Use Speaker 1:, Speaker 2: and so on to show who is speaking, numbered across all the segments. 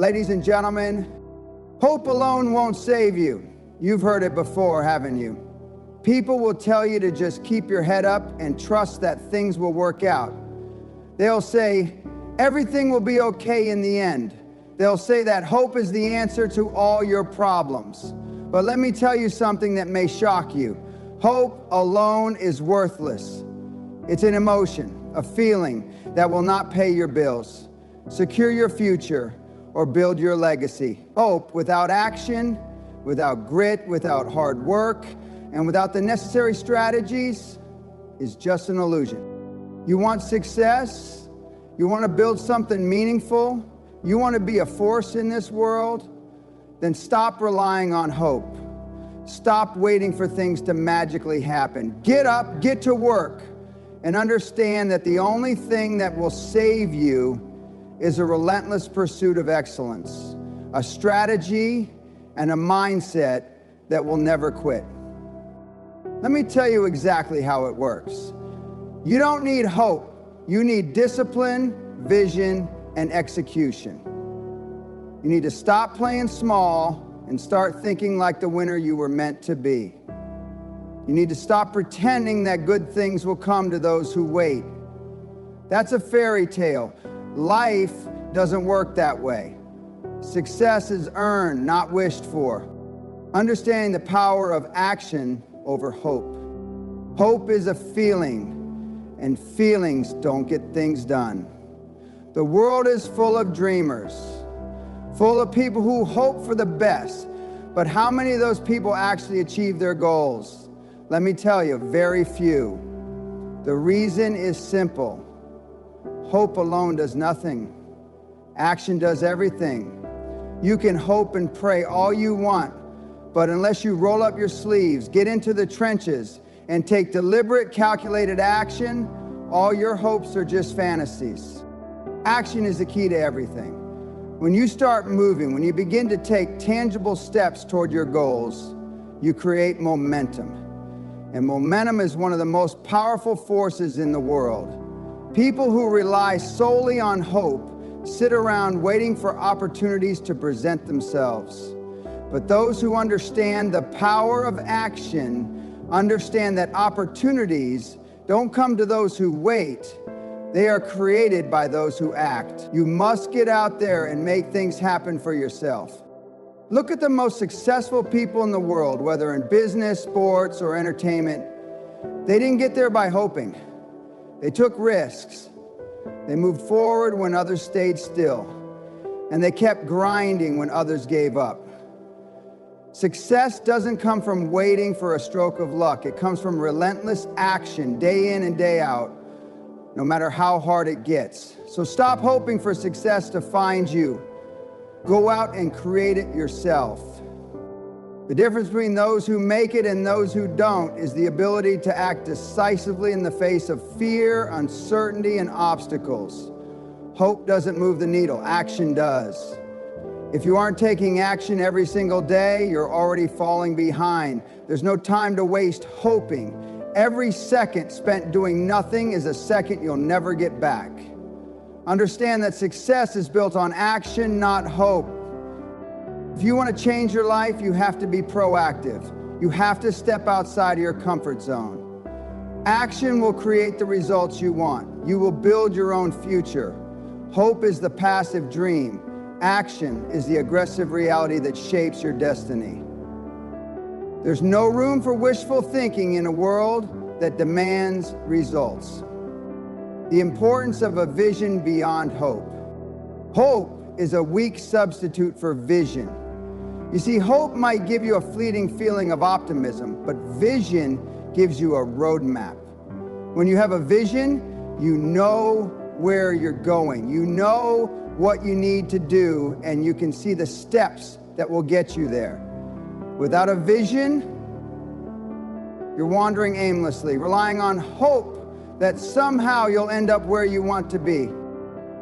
Speaker 1: Ladies and gentlemen, hope alone won't save you. You've heard it before, haven't you? People will tell you to just keep your head up and trust that things will work out. They'll say, everything will be okay in the end. They'll say that hope is the answer to all your problems. But let me tell you something that may shock you. Hope alone is worthless. It's an emotion, a feeling that will not pay your bills, secure your future, or build your legacy. Hope without action, without grit, without hard work, and without the necessary strategies is just an illusion. You want success? You want to build something meaningful? You want to be a force in this world? Then stop relying on hope. Stop waiting for things to magically happen. Get up, get to work, and understand that the only thing that will save you is a relentless pursuit of excellence, a strategy and a mindset that will never quit. Let me tell you exactly how it works. You don't need hope. You need discipline, vision, and execution. You need to stop playing small and start thinking like the winner you were meant to be. You need to stop pretending that good things will come to those who wait. That's a fairy tale. Life doesn't work that way. Success is earned, not wished for. Understanding the power of action over hope. Hope is a feeling, and feelings don't get things done. The world is full of dreamers, full of people who hope for the best. But how many of those people actually achieve their goals? Let me tell you, very few. The reason is simple. Hope alone does nothing. Action does everything. You can hope and pray all you want, but unless you roll up your sleeves, get into the trenches, and take deliberate, calculated action, all your hopes are just fantasies. Action is the key to everything. When you start moving, when you begin to take tangible steps toward your goals, you create momentum. And momentum is one of the most powerful forces in the world. People who rely solely on hope sit around waiting for opportunities to present themselves. But those who understand the power of action understand that opportunities don't come to those who wait. They are created by those who act. You must get out there and make things happen for yourself. Look at the most successful people in the world, whether in business, sports, or entertainment. They didn't get there by hoping. They took risks. They moved forward when others stayed still. And they kept grinding when others gave up. Success doesn't come from waiting for a stroke of luck. It comes from relentless action, day in and day out, no matter how hard it gets. So stop hoping for success to find you. Go out and create it yourself. The difference between those who make it and those who don't is the ability to act decisively in the face of fear, uncertainty, and obstacles. Hope doesn't move the needle, action does. If you aren't taking action every single day, you're already falling behind. There's no time to waste hoping. Every second spent doing nothing is a second you'll never get back. Understand that success is built on action, not hope. If you want to change your life, you have to be proactive. You have to step outside of your comfort zone. Action will create the results you want. You will build your own future. Hope is the passive dream. Action is the aggressive reality that shapes your destiny. There's no room for wishful thinking in a world that demands results. The importance of a vision beyond hope. Hope is a weak substitute for vision. You see, hope might give you a fleeting feeling of optimism, but vision gives you a roadmap. When you have a vision, you know where you're going. You know what you need to do, and you can see the steps that will get you there. Without a vision, you're wandering aimlessly, relying on hope that somehow you'll end up where you want to be.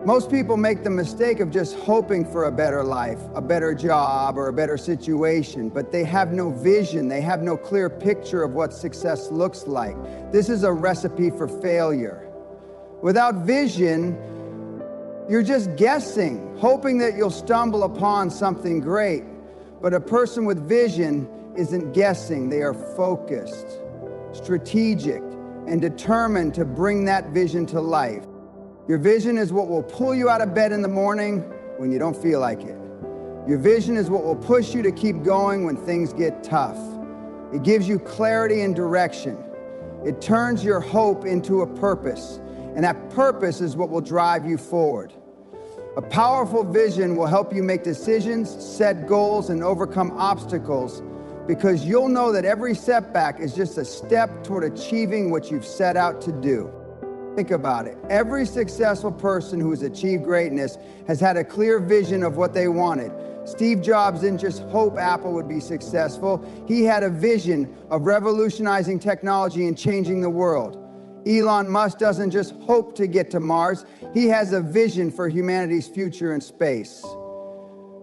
Speaker 1: Most people make the mistake of just hoping for a better life, a better job, or a better situation, but they have no vision. They have no clear picture of what success looks like. This is a recipe for failure. Without vision, You're just guessing, hoping that you'll stumble upon something great. But a person with vision isn't guessing. They are focused, strategic, and determined to bring that vision to life. Your vision is what will pull you out of bed in the morning when you don't feel like it. Your vision is what will push you to keep going when things get tough. It gives you clarity and direction. It turns your hope into a purpose, and that purpose is what will drive you forward. A powerful vision will help you make decisions, set goals, and overcome obstacles, because you'll know that every setback is just a step toward achieving what you've set out to do. Think about it. Every successful person who has achieved greatness has had a clear vision of what they wanted. Steve Jobs didn't just hope Apple would be successful. He had a vision of revolutionizing technology and changing the world. Elon Musk doesn't just hope to get to Mars. He has a vision for humanity's future in space.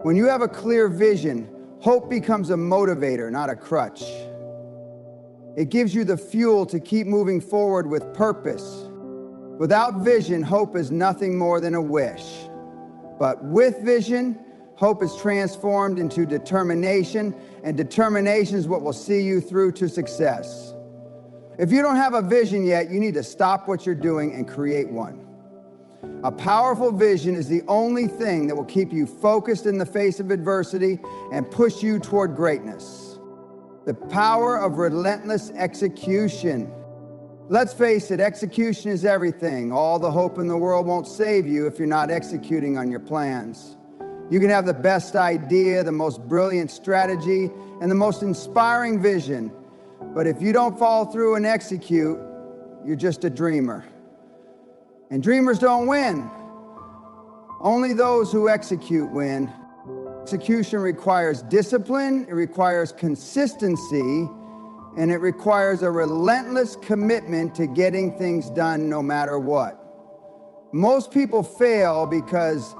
Speaker 1: When you have a clear vision, hope becomes a motivator, not a crutch. It gives you the fuel to keep moving forward with purpose. Without vision, hope is nothing more than a wish. But with vision, hope is transformed into determination, and determination is what will see you through to success. If you don't have a vision yet, you need to stop what you're doing and create one. A powerful vision is the only thing that will keep you focused in the face of adversity and push you toward greatness. The power of relentless execution. Let's face it, execution is everything. All the hope in the world won't save you if you're not executing on your plans. You can have the best idea, the most brilliant strategy, and the most inspiring vision, but if you don't follow through and execute, you're just a dreamer. And dreamers don't win. Only those who execute win. Execution requires discipline, it requires consistency, and it requires a relentless commitment to getting things done no matter what. Most people fail because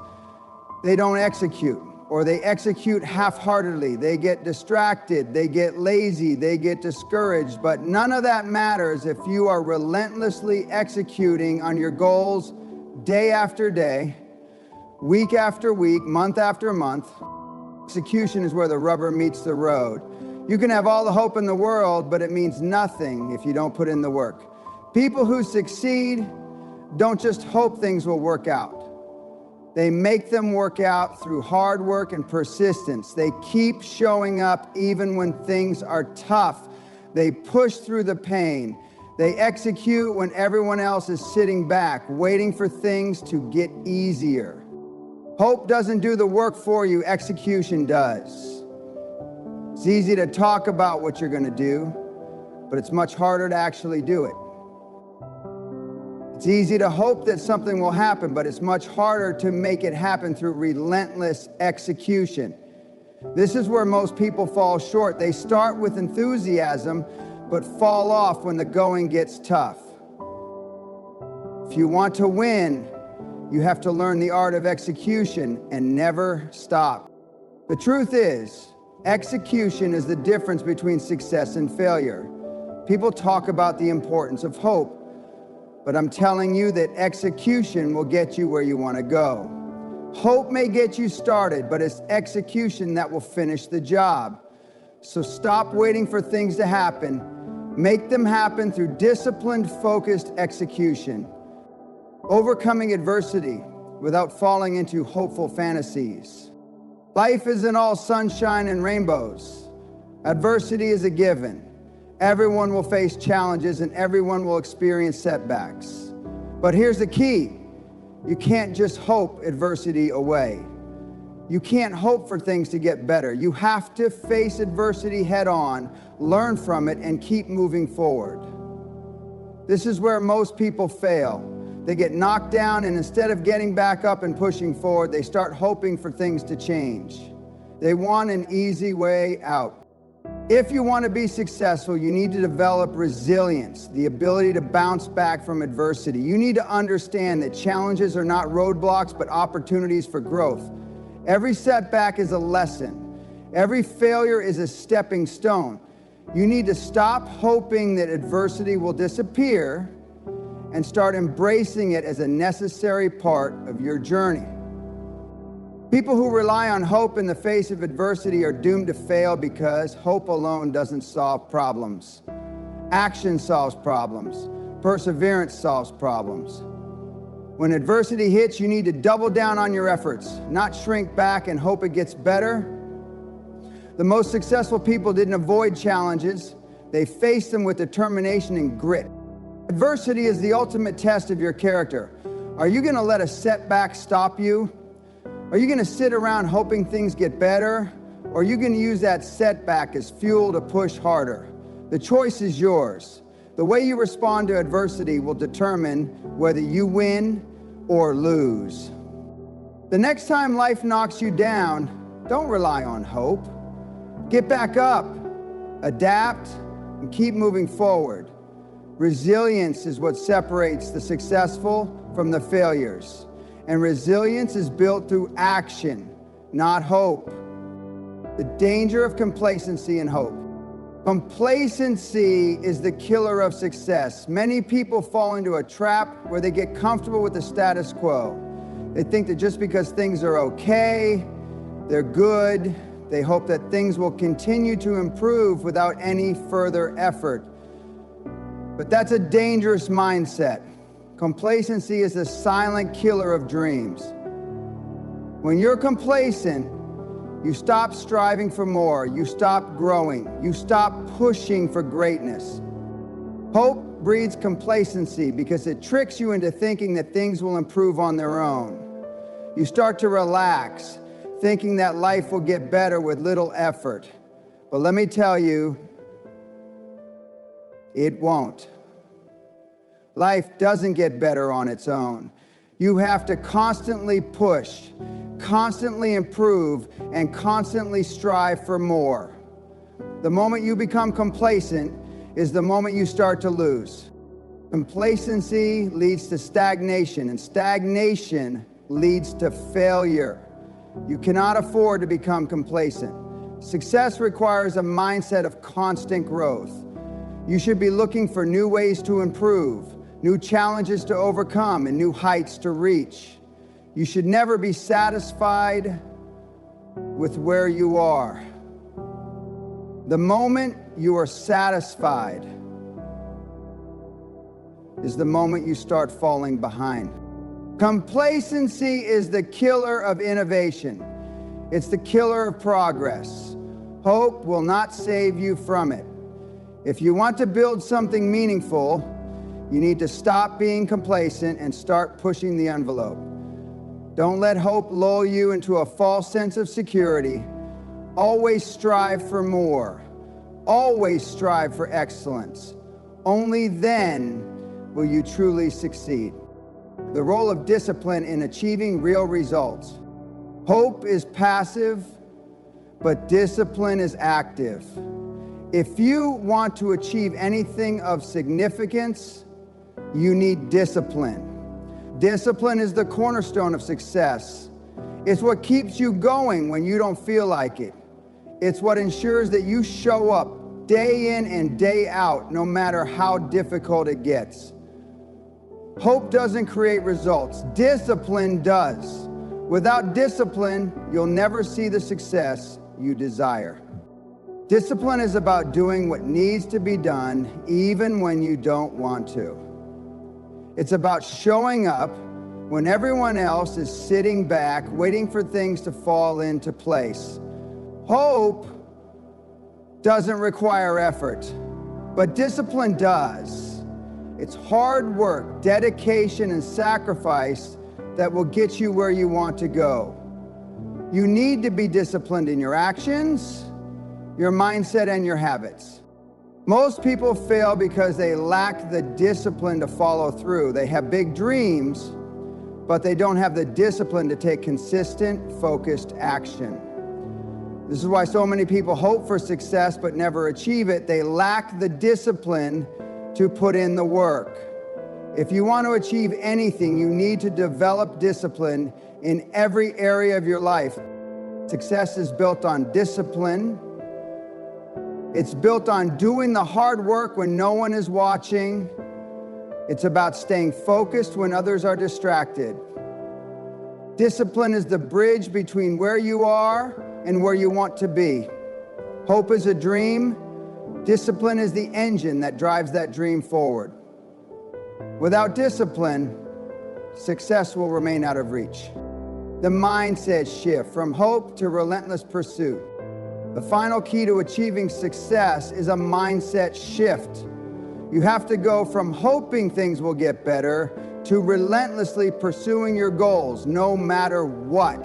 Speaker 1: they don't execute, or they execute half-heartedly. They get distracted, they get lazy, they get discouraged, but none of that matters if you are relentlessly executing on your goals day after day, week after week, month after month. Execution is where the rubber meets the road. You can have all the hope in the world, but it means nothing if you don't put in the work. People who succeed don't just hope things will work out. They make them work out through hard work and persistence. They keep showing up even when things are tough. They push through the pain. They execute when everyone else is sitting back, waiting for things to get easier. Hope doesn't do the work for you, execution does. It's easy to talk about what you're going to do, but it's much harder to actually do it. It's easy to hope that something will happen, but it's much harder to make it happen through relentless execution. This is where most people fall short. They start with enthusiasm, but fall off when the going gets tough. If you want to win, you have to learn the art of execution and never stop. The truth is, execution is the difference between success and failure. People talk about the importance of hope, but I'm telling you that execution will get you where you want to go. Hope may get you started, but it's execution that will finish the job. So stop waiting for things to happen. Make them happen through disciplined, focused execution. Overcoming adversity without falling into hopeful fantasies. Life isn't all sunshine and rainbows. Adversity is a given. Everyone will face challenges and everyone will experience setbacks. But here's the key. You can't just hope adversity away. You can't hope for things to get better. You have to face adversity head on, learn from it, and keep moving forward. This is where most people fail. They get knocked down, and instead of getting back up and pushing forward, they start hoping for things to change. They want an easy way out. If you want to be successful, you need to develop resilience, the ability to bounce back from adversity. You need to understand that challenges are not roadblocks, but opportunities for growth. Every setback is a lesson. Every failure is a stepping stone. You need to stop hoping that adversity will disappear and start embracing it as a necessary part of your journey. People who rely on hope in the face of adversity are doomed to fail because hope alone doesn't solve problems. Action solves problems. Perseverance solves problems. When adversity hits, you need to double down on your efforts, not shrink back and hope it gets better. The most successful people didn't avoid challenges. They faced them with determination and grit. Adversity is the ultimate test of your character. Are you going to let a setback stop you? Are you going to sit around hoping things get better? Or are you going to use that setback as fuel to push harder? The choice is yours. The way you respond to adversity will determine whether you win or lose. The next time life knocks you down, don't rely on hope. Get back up, adapt, and keep moving forward. Resilience is what separates the successful from the failures. And resilience is built through action, not hope. The danger of complacency and hope. Complacency is the killer of success. Many people fall into a trap where they get comfortable with the status quo. They think that just because things are okay, they're good. They hope that things will continue to improve without any further effort. But that's a dangerous mindset. Complacency is the silent killer of dreams. When you're complacent, you stop striving for more, you stop growing, you stop pushing for greatness. Hope breeds complacency because it tricks you into thinking that things will improve on their own. You start to relax, thinking that life will get better with little effort. But let me tell you, it won't. Life doesn't get better on its own. You have to constantly push, constantly improve, and constantly strive for more. The moment you become complacent is the moment you start to lose. Complacency leads to stagnation, and stagnation leads to failure. You cannot afford to become complacent. Success requires a mindset of constant growth. You should be looking for new ways to improve, new challenges to overcome, and new heights to reach. You should never be satisfied with where you are. The moment you are satisfied is the moment you start falling behind. Complacency is the killer of innovation. It's the killer of progress. Hope will not save you from it. If you want to build something meaningful, you need to stop being complacent and start pushing the envelope. Don't let hope lull you into a false sense of security. Always strive for more. Always strive for excellence. Only then will you truly succeed. The role of discipline in achieving real results. Hope is passive, but discipline is active. If you want to achieve anything of significance, you need discipline. Discipline is the cornerstone of success. It's what keeps you going when you don't feel like it. It's what ensures that you show up day in and day out, no matter how difficult it gets. Hope doesn't create results. Discipline does. Without discipline, you'll never see the success you desire. Discipline is about doing what needs to be done, even when you don't want to. It's about showing up when everyone else is sitting back, waiting for things to fall into place. Hope doesn't require effort, but discipline does. It's hard work, dedication, and sacrifice that will get you where you want to go. You need to be disciplined in your actions, your mindset, and your habits. Most people fail because they lack the discipline to follow through. They have big dreams, but they don't have the discipline to take consistent, focused action. This is why so many people hope for success but never achieve it. They lack the discipline to put in the work. If you want to achieve anything, you need to develop discipline in every area of your life. Success is built on discipline. It's built on doing the hard work when no one is watching. It's about staying focused when others are distracted. Discipline is the bridge between where you are and where you want to be. Hope is a dream. Discipline is the engine that drives that dream forward. Without discipline, success will remain out of reach. The mindset shift from hope to relentless pursuit. The final key to achieving success is a mindset shift. You have to go from hoping things will get better to relentlessly pursuing your goals, no matter what.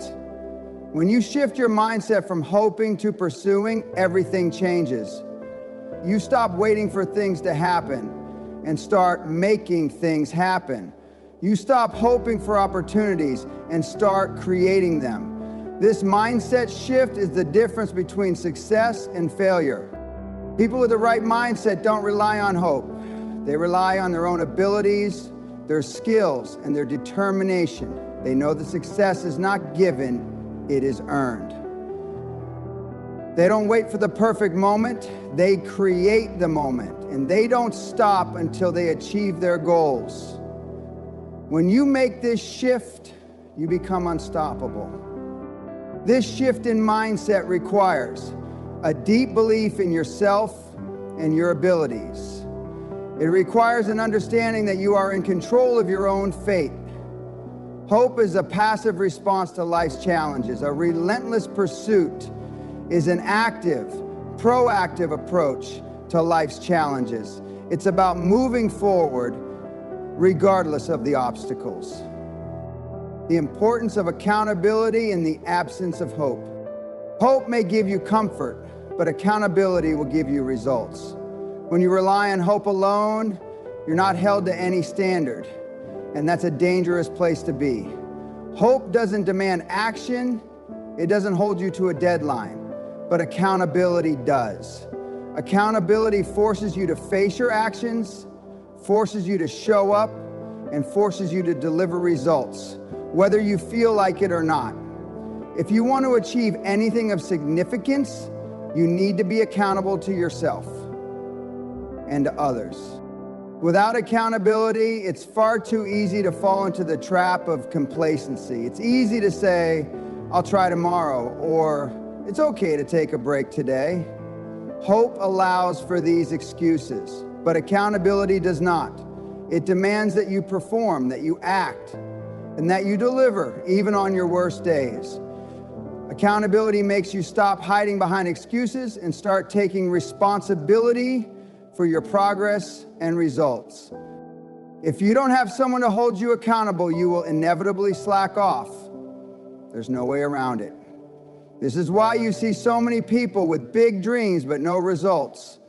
Speaker 1: When you shift your mindset from hoping to pursuing, everything changes. You stop waiting for things to happen and start making things happen. You stop hoping for opportunities and start creating them. This mindset shift is the difference between success and failure. People with the right mindset don't rely on hope. They rely on their own abilities, their skills, and their determination. They know that success is not given, it is earned. They don't wait for the perfect moment, they create the moment, and they don't stop until they achieve their goals. When you make this shift, you become unstoppable. This shift in mindset requires a deep belief in yourself and your abilities. It requires an understanding that you are in control of your own fate. Hope is a passive response to life's challenges. A relentless pursuit is an active, proactive approach to life's challenges. It's about moving forward regardless of the obstacles. The importance of accountability in the absence of hope. Hope may give you comfort, but accountability will give you results. When you rely on hope alone, you're not held to any standard, and that's a dangerous place to be. Hope doesn't demand action, it doesn't hold you to a deadline, but accountability does. Accountability forces you to face your actions, forces you to show up, and forces you to deliver results, whether you feel like it or not. If you want to achieve anything of significance, you need to be accountable to yourself and to others. Without accountability, it's far too easy to fall into the trap of complacency. It's easy to say, I'll try tomorrow, or it's okay to take a break today. Hope allows for these excuses, but accountability does not. It demands that you perform, that you act, and that you deliver, even on your worst days. Accountability makes you stop hiding behind excuses and start taking responsibility for your progress and results. If you don't have someone to hold you accountable, you will inevitably slack off. There's no way around it. This is why you see so many people with big dreams but no results.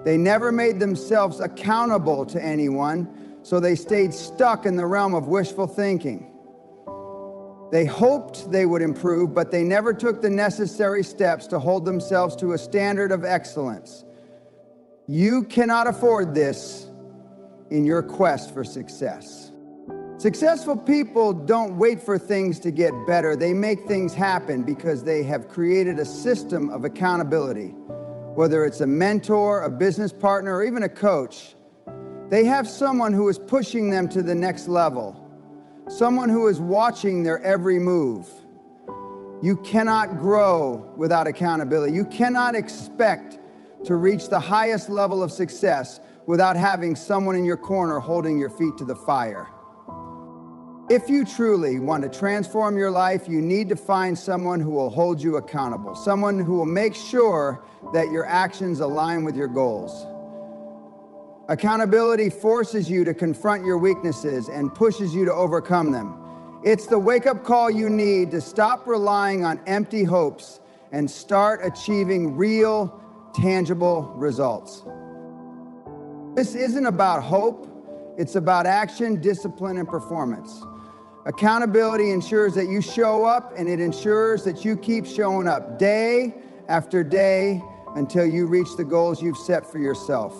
Speaker 1: They never made themselves accountable to anyone, so they stayed stuck in the realm of wishful thinking. They hoped they would improve, but they never took the necessary steps to hold themselves to a standard of excellence. You cannot afford this in your quest for success. Successful people don't wait for things to get better. They make things happen because they have created a system of accountability. Whether it's a mentor, a business partner, or even a coach, they have someone who is pushing them to the next level, someone who is watching their every move. You cannot grow without accountability. You cannot expect to reach the highest level of success without having someone in your corner holding your feet to the fire. If you truly want to transform your life, you need to find someone who will hold you accountable, someone who will make sure that your actions align with your goals. Accountability forces you to confront your weaknesses and pushes you to overcome them. It's the wake-up call you need to stop relying on empty hopes and start achieving real, tangible results. This isn't about hope, it's about action, discipline, and performance. Accountability ensures that you show up, and it ensures that you keep showing up day after day until you reach the goals you've set for yourself.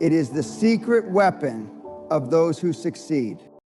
Speaker 1: It is the secret weapon of those who succeed.